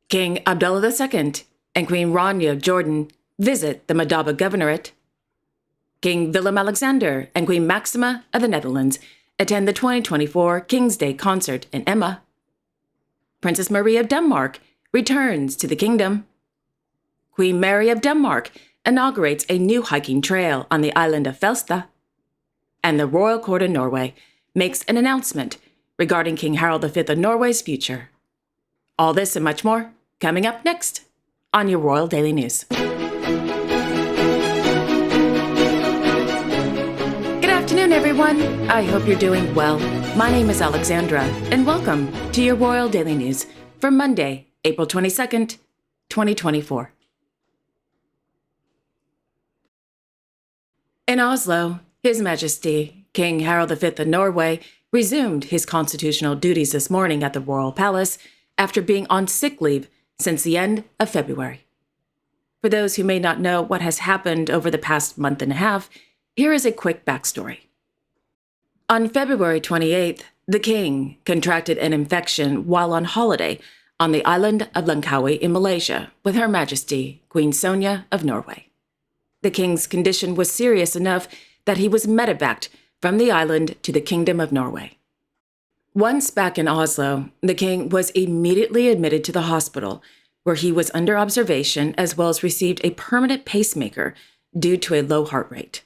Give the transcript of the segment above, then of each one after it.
King Abdullah II and Queen Rania of Jordan visit the Madaba Governorate. King Willem-Alexander and Queen Maxima of the Netherlands attend the 2024 King's Day concert in Emma. Princess Marie of Denmark returns to the kingdom. Queen Mary of Denmark inaugurates a new hiking trail on the island of Falstad. And the Royal Court of Norway makes an announcement regarding King Harald V of Norway's future. All this and much more coming up next on your Royal Daily News. Good afternoon, everyone. I hope you're doing well. My name is Alexandra, and welcome to your Royal Daily News for Monday, April 22nd, 2024. In Oslo, His Majesty King Harald V of Norway resumed his constitutional duties this morning at the Royal Palace after being on sick leave since the end of February. For those who may not know what has happened over the past month and a half, here is a quick backstory. On February 28th, the king contracted an infection while on holiday on the island of Langkawi in Malaysia with Her Majesty Queen Sonja of Norway. The king's condition was serious enough that he was medevaced from the island to the Kingdom of Norway. Once back in Oslo, the king was immediately admitted to the hospital, where he was under observation as well as received a permanent pacemaker due to a low heart rate.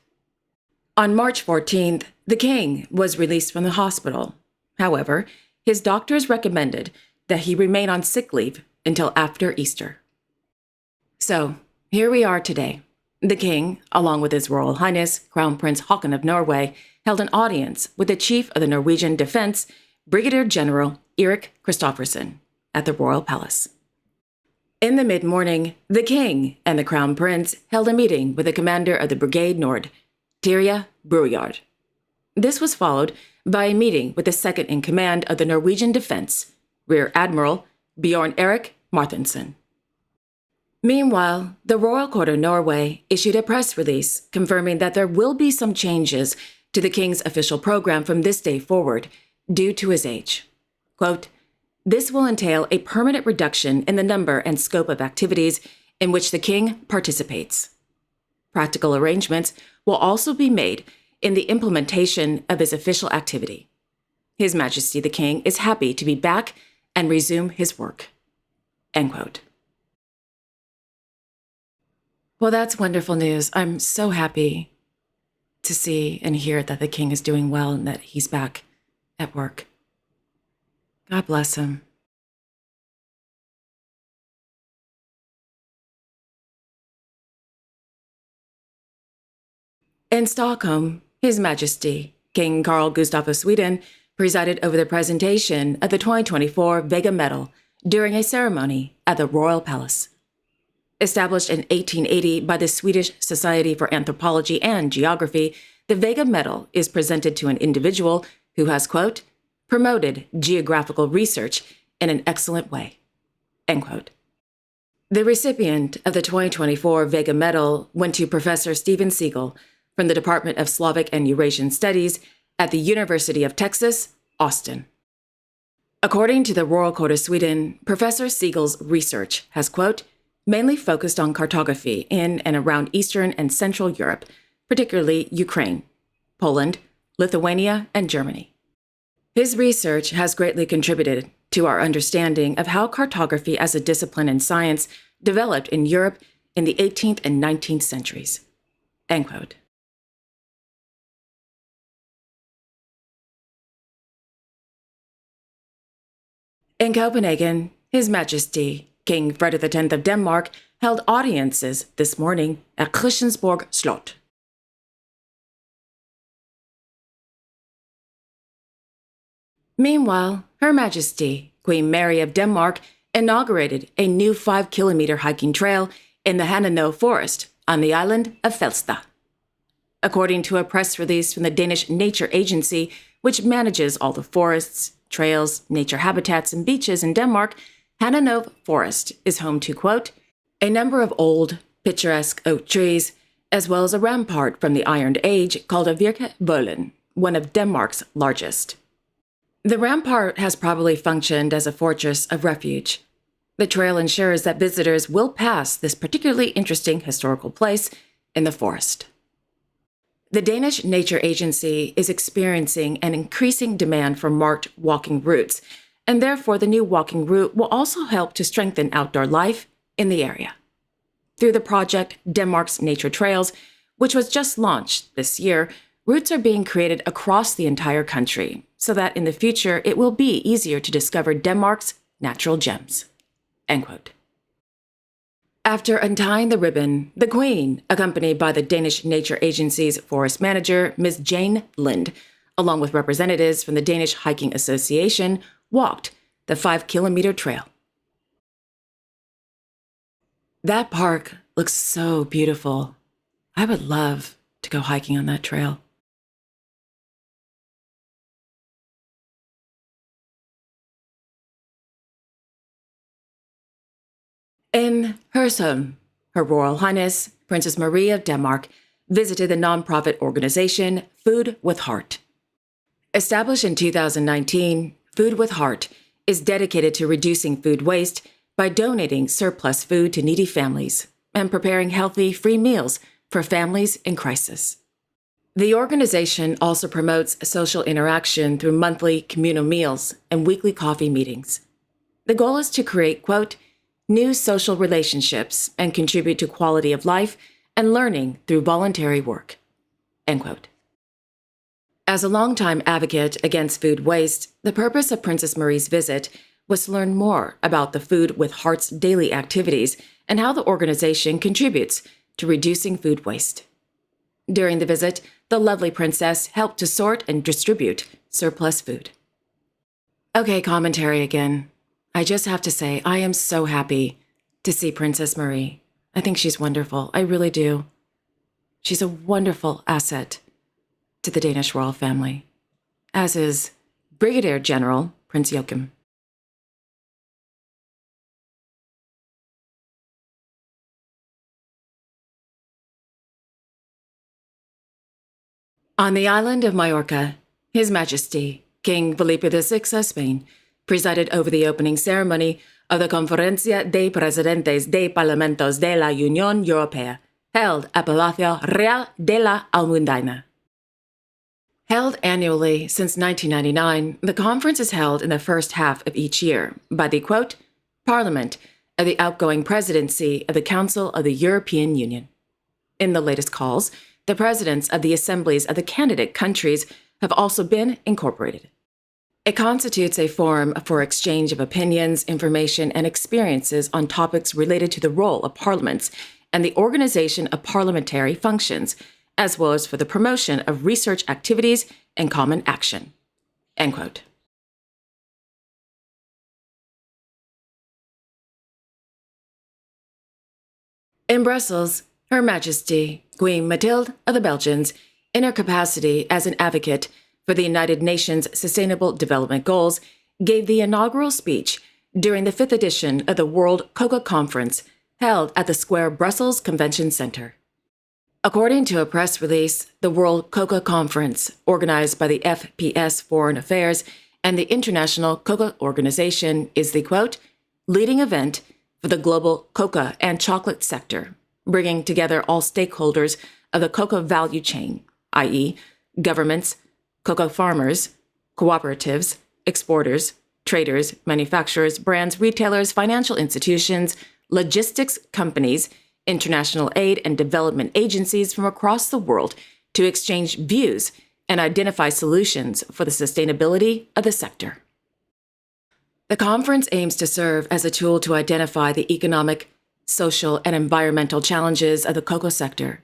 On March 14th, the king was released from the hospital. However, his doctors recommended that he remain on sick leave until after Easter. So, here we are today. The king, along with His Royal Highness Crown Prince Haakon of Norway, held an audience with the Chief of the Norwegian Defense, Brigadier General Erik Kristoffersen, at the Royal Palace. In the mid-morning, the king and the Crown Prince held a meeting with the commander of the Brigade Nord, Terje Brujard. This was followed by a meeting with the second-in-command of the Norwegian Defense, Rear Admiral Bjorn Erik Martinsen. Meanwhile, the Royal Court of Norway issued a press release confirming that there will be some changes to the king's official program from this day forward due to his age. Quote, "This will entail a permanent reduction in the number and scope of activities in which the king participates. Practical arrangements will also be made in the implementation of his official activity. His Majesty the King is happy to be back and resume his work." End quote. Well, that's wonderful news. I'm so happy to see and hear that the king is doing well and that he's back at work. God bless him. In Stockholm, His Majesty King Carl Gustaf of Sweden presided over the presentation of the 2024 Vega Medal during a ceremony at the Royal Palace. Established in 1880 by the Swedish Society for Anthropology and Geography, the Vega Medal is presented to an individual who has, quote, "promoted geographical research in an excellent way," end quote. The recipient of the 2024 Vega Medal went to Professor Steven Siegel from the Department of Slavic and Eurasian Studies at the University of Texas, Austin. According to the Royal Court of Sweden, Professor Siegel's research has, quote, "mainly focused on cartography in and around Eastern and Central Europe, particularly Ukraine, Poland, Lithuania, and Germany. His research has greatly contributed to our understanding of how cartography as a discipline in science developed in Europe in the 18th and 19th centuries." End quote. In Copenhagen, His Majesty King Frederik X of Denmark held audiences this morning at Christiansborg Slot. Meanwhile, Her Majesty Queen Mary of Denmark inaugurated a new 5-kilometer hiking trail in the Hanano Forest on the island of Falstad. According to a press release from the Danish Nature Agency, which manages all the forests, trails, nature habitats, and beaches in Denmark, Hanano Forest is home to, quote, "a number of old, picturesque oak trees, as well as a rampart from the Iron Age called a Virkebøllen, one of Denmark's largest. The rampart has probably functioned as a fortress of refuge. The trail ensures that visitors will pass this particularly interesting historical place in the forest. The Danish Nature Agency is experiencing an increasing demand for marked walking routes, and therefore the new walking route will also help to strengthen outdoor life in the area. Through the project Denmark's Nature Trails, which was just launched this year, routes are being created across the entire country so that in the future it will be easier to discover Denmark's natural gems. End quote. After untying the ribbon, the Queen, accompanied by the Danish Nature Agency's forest manager, Ms. Jane Lind, along with representatives from the Danish Hiking Association, walked the 5-kilometer trail. That park looks so beautiful. I would love to go hiking on that trail. In Haitham, Her Royal Highness Princess Marie of Denmark visited the nonprofit organization Food with Heart. Established in 2019, Food with Heart is dedicated to reducing food waste by donating surplus food to needy families and preparing healthy, free meals for families in crisis. The organization also promotes social interaction through monthly communal meals and weekly coffee meetings. The goal is to create, quote, new social relationships and contribute to quality of life and learning through voluntary work, end quote. As a longtime advocate against food waste, the purpose of Princess Marie's visit was to learn more about the Food with Heart's daily activities and how the organization contributes to reducing food waste. During the visit, the lovely princess helped to sort and distribute surplus food. Okay, commentary again. I just have to say, I am so happy to see Princess Marie. I think she's wonderful. I really do. She's a wonderful asset to the Danish royal family, as is Brigadier General Prince Joachim. On the island of Majorca, His Majesty, King Felipe VI of Spain, presided over the opening ceremony of the Conferencia de Presidentes de Parlamentos de la Unión Europea, held at Palacio Real de la Almudena. Held annually since 1999, the conference is held in the first half of each year by the, quote, Parliament of the outgoing presidency of the Council of the European Union. In the latest calls, the presidents of the assemblies of the candidate countries have also been incorporated. It constitutes a forum for exchange of opinions, information, and experiences on topics related to the role of parliaments and the organization of parliamentary functions, as well as for the promotion of research activities and common action. End quote. In Brussels, Her Majesty Queen Mathilde of the Belgians, in her capacity as an advocate for the United Nations Sustainable Development Goals, gave the inaugural speech during the 5th edition of the World Cocoa Conference held at the Square Brussels Convention Center. According to a press release, the World Cocoa Conference, organized by the FPS Foreign Affairs and the International Cocoa Organization, is the, quote, leading event for the global cocoa and chocolate sector, bringing together all stakeholders of the cocoa value chain, i.e., governments, cocoa farmers, cooperatives, exporters, traders, manufacturers, brands, retailers, financial institutions, logistics companies, international aid and development agencies from across the world to exchange views and identify solutions for the sustainability of the sector. The conference aims to serve as a tool to identify the economic, social, and environmental challenges of the cocoa sector,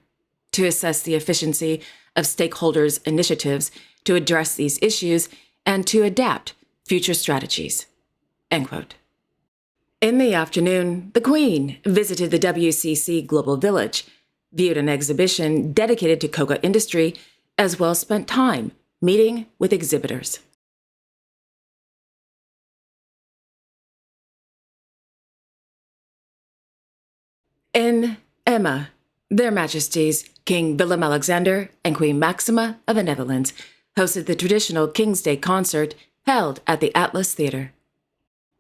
to assess the efficiency of stakeholders' initiatives to address these issues, and to adapt future strategies. End quote. In the afternoon, the Queen visited the WCC Global Village, viewed an exhibition dedicated to cocoa industry, as well as spent time meeting with exhibitors. In Emma, Their Majesties King Willem-Alexander and Queen Maxima of the Netherlands hosted the traditional King's Day concert held at the Atlas Theatre.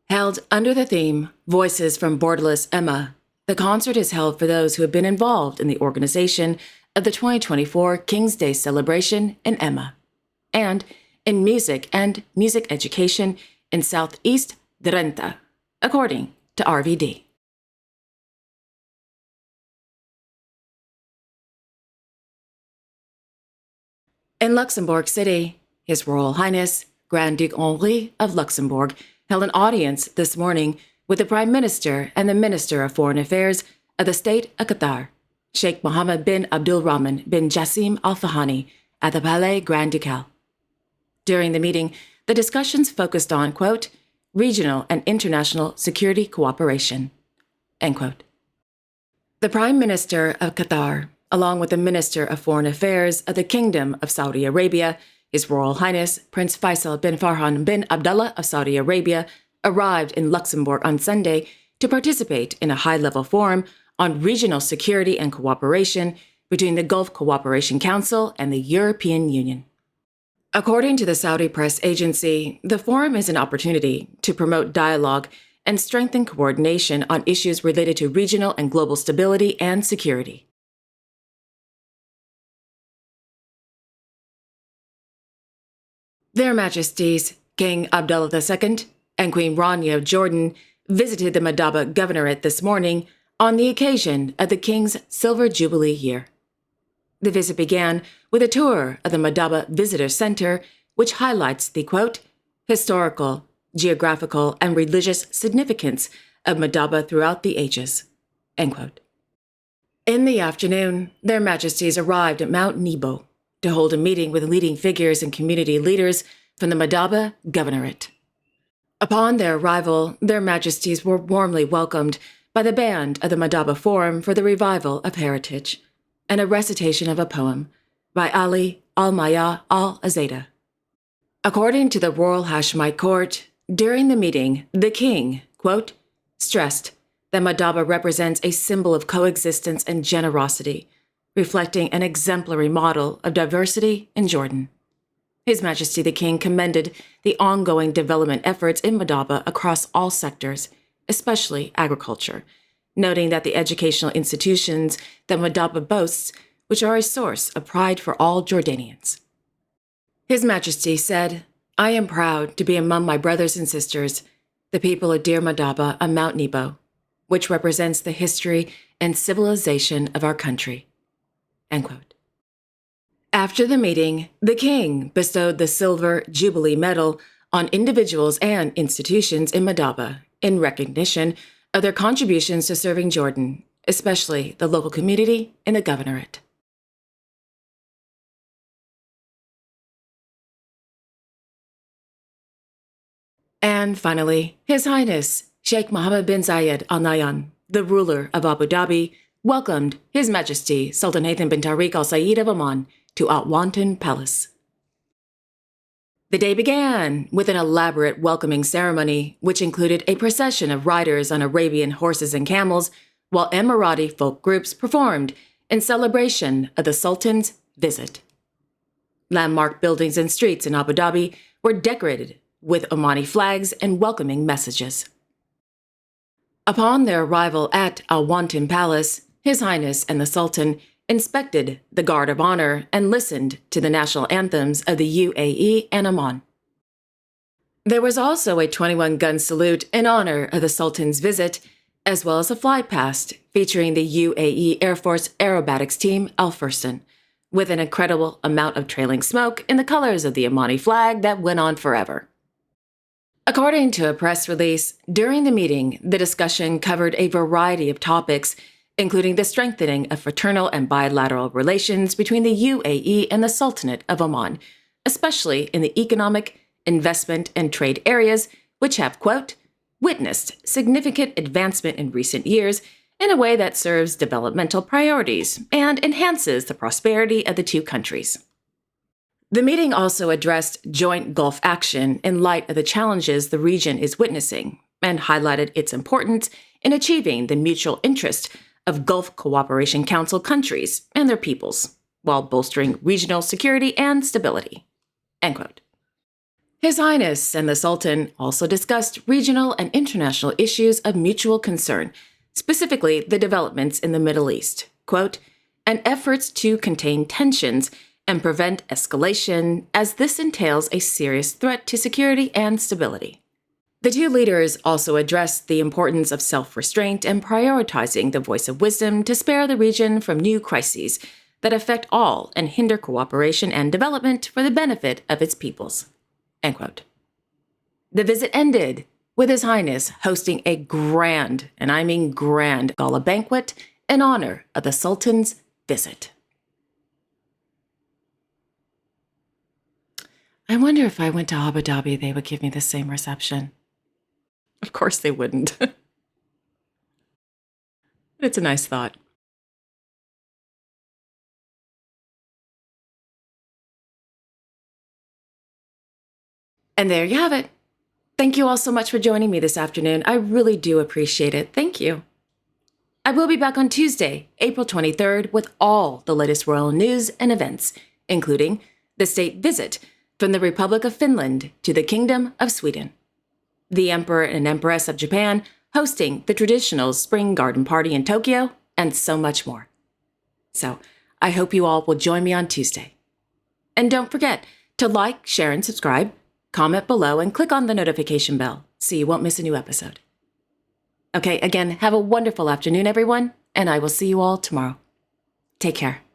Held under the theme Voices from Borderless Emma, the concert is held for those who have been involved in the organization of the 2024 King's Day celebration in Emma, and in music and music education in Southeast Drenthe, according to RVD. In Luxembourg City, His Royal Highness Grand Duke Henri of Luxembourg held an audience this morning with the Prime Minister and the Minister of Foreign Affairs of the State of Qatar, Sheikh Mohammed bin Abdulrahman bin Jassim Al Fahani, at the Palais Grand Ducal. During the meeting, the discussions focused on, quote, regional and international security cooperation, end quote. The Prime Minister of Qatar, along with the Minister of Foreign Affairs of the Kingdom of Saudi Arabia, His Royal Highness Prince Faisal bin Farhan bin Abdullah of Saudi Arabia, arrived in Luxembourg on Sunday to participate in a high-level forum on regional security and cooperation between the Gulf Cooperation Council and the European Union. According to the Saudi press agency, the forum is an opportunity to promote dialogue and strengthen coordination on issues related to regional and global stability and security. Their Majesties King Abdullah II and Queen Rania of Jordan visited the Madaba Governorate this morning on the occasion of the King's Silver Jubilee year. The visit began with a tour of the Madaba Visitor Center, which highlights the, quote, historical, geographical, and religious significance of Madaba throughout the ages, end quote. In the afternoon, Their Majesties arrived at Mount Nebo to hold a meeting with leading figures and community leaders from the Madaba Governorate. Upon their arrival, Their Majesties were warmly welcomed by the band of the Madaba Forum for the Revival of Heritage, and a recitation of a poem by Ali al-Maya al-Azeda. According to the Royal Hashemite Court, during the meeting, the king, quote, stressed that Madaba represents a symbol of coexistence and generosity, reflecting an exemplary model of diversity in Jordan. His Majesty the King commended the ongoing development efforts in Madaba across all sectors, especially agriculture, noting that the educational institutions that Madaba boasts, which are a source of pride for all Jordanians. His Majesty said, I am proud to be among my brothers and sisters, the people of dear Madaba on Mount Nebo, which represents the history and civilization of our country. End quote. After the meeting, the King bestowed the Silver Jubilee Medal on individuals and institutions in Madaba in recognition of their contributions to serving Jordan, especially the local community in the governorate. And finally, His Highness Sheikh Mohammed bin Zayed Al Nahyan, the ruler of Abu Dhabi, welcomed His Majesty Sultan Haitham bin Tariq Al Said of Oman to Al Wantan Palace. The day began with an elaborate welcoming ceremony, which included a procession of riders on Arabian horses and camels, while Emirati folk groups performed in celebration of the Sultan's visit. Landmark buildings and streets in Abu Dhabi were decorated with Omani flags and welcoming messages. Upon their arrival at Al Wantan Palace, His Highness and the Sultan inspected the Guard of Honor and listened to the national anthems of the UAE and Oman. There was also a 21-gun salute in honor of the Sultan's visit, as well as a flypast featuring the UAE Air Force Aerobatics Team Al Fursan, with an incredible amount of trailing smoke in the colors of the Omani flag that went on forever. According to a press release, during the meeting, the discussion covered a variety of topics, including the strengthening of fraternal and bilateral relations between the UAE and the Sultanate of Oman, especially in the economic, investment, and trade areas, which have, quote, witnessed significant advancement in recent years in a way that serves developmental priorities and enhances the prosperity of the two countries. The meeting also addressed joint Gulf action in light of the challenges the region is witnessing and highlighted its importance in achieving the mutual interest of Gulf Cooperation Council countries and their peoples, while bolstering regional security and stability. End quote. His Highness and the Sultan also discussed regional and international issues of mutual concern, specifically the developments in the Middle East, quote, and efforts to contain tensions and prevent escalation, as this entails a serious threat to security and stability. The two leaders also addressed the importance of self-restraint and prioritizing the voice of wisdom to spare the region from new crises that affect all and hinder cooperation and development for the benefit of its peoples. End quote. The visit ended with His Highness hosting a grand, and I mean grand, gala banquet in honor of the Sultan's visit. I wonder if I went to Abu Dhabi, they would give me the same reception. Of course they wouldn't. It's a nice thought. And there you have it. Thank you all so much for joining me this afternoon. I really do appreciate it. Thank you. I will be back on Tuesday, April 23rd, with all the latest royal news and events, including the state visit from the Republic of Finland to the Kingdom of Sweden, the Emperor and Empress of Japan hosting the traditional Spring Garden Party in Tokyo, and so much more. So I hope you all will join me on Tuesday. And don't forget to like, share, and subscribe, comment below, and click on the notification bell so you won't miss a new episode. Okay, again, have a wonderful afternoon, everyone, and I will see you all tomorrow. Take care.